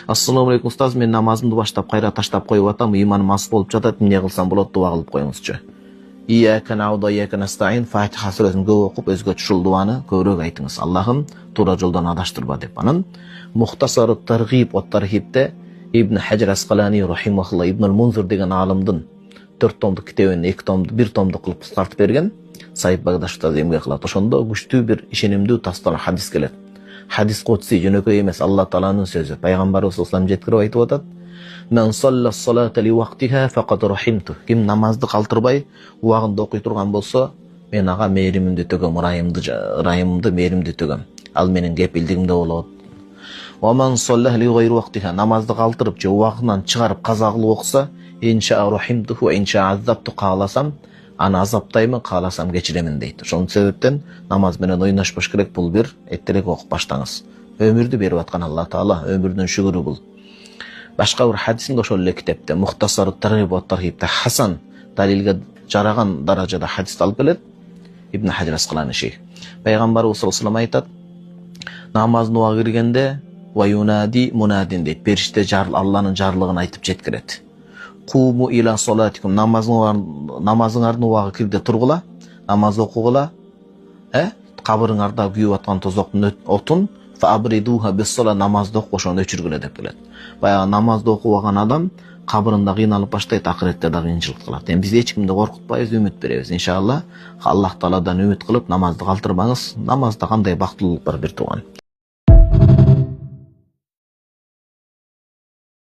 Assalamu alaikum ustаз, мен намазымды баштап кайра таштап коюп атам, иманым аз болуп жатат, эмне кылсам болот, дуа кылып коюңузчу. Iyyaке na'budu ve iyyake nestaîn Fatiha сүрөсүн көп окуп, өзгө ушул дуаны көбүрөөк айтыңыз. Аллахым туура жолдон адаштырба деп. Анан Мухтасар ат-Таргиб ва Тархибте Ибн Хаджар Асқалани рахимахулла Ибн Мунзир деген алымдын 4 томдук китебин 2 томду 1 томдук кылып кыскартып берген. Сайып Багдашта эмге кылат. Ошондо күчтүү бир ишенимдүү тастан хадис келет. Хадис кутси жөнөкөй эмес, Алла Тааланын сөзү. Пайгамбарыбыз саллаллаху жеткирип айтып атат. Мен салла салата ли вақтиха фақат рахимту. Ким намазды калтырбай, убагында окуй турган болсо, мен ага мээримимди төгөм, ырайымымды мээримди төгөм. Ал менин кепилдигимде болот. Ва мен салла ли гайри вақтиха, намазды калтырып же убагынан чыгарып каза кылып окуса, инша рахимту ва инша азапту, кааласам аны азаптаймын, кааласам кечиремин дейт. Ошон себептен намаз менен ойношпош керек, бул бир эттерек окуп баштаңыз. Өмүрдү берип аткан Алла Таала, өмүрдүн шүгүрү бул. Башка бир хадисинде ошол эле китепте Мухтасар ат-Таргиб ва Тархибте Хасан далилге жараган даражада хадис алып келет. Ибн Хаджар Асқалани шейх. Пайгамбарыбыз саллаллаху алейхи айтат: намаздын убагы киргенде ва юнади мунадин дейт. Периште Алланын жарлыгын айтып жеткирет. Куму ила салатикум, намазыңардын убагы кирде тургула, намаз окугула, кабырыңарда күйүп аткан тозоктун отун фабридуха биссала, намазды окуп ошону өчүргүлө деп келет. Баягы намазды окубаган адам кабырында кыйналып баштайт, акыретте да кыйынчылык кылат. Эми биз эч кимди коркутпайбыз, үмүт беребиз. Иншалла Аллах Тааладан үмүт кылып намазды калтырбаңыз. Намазда кандай бактылык бар бир тууган.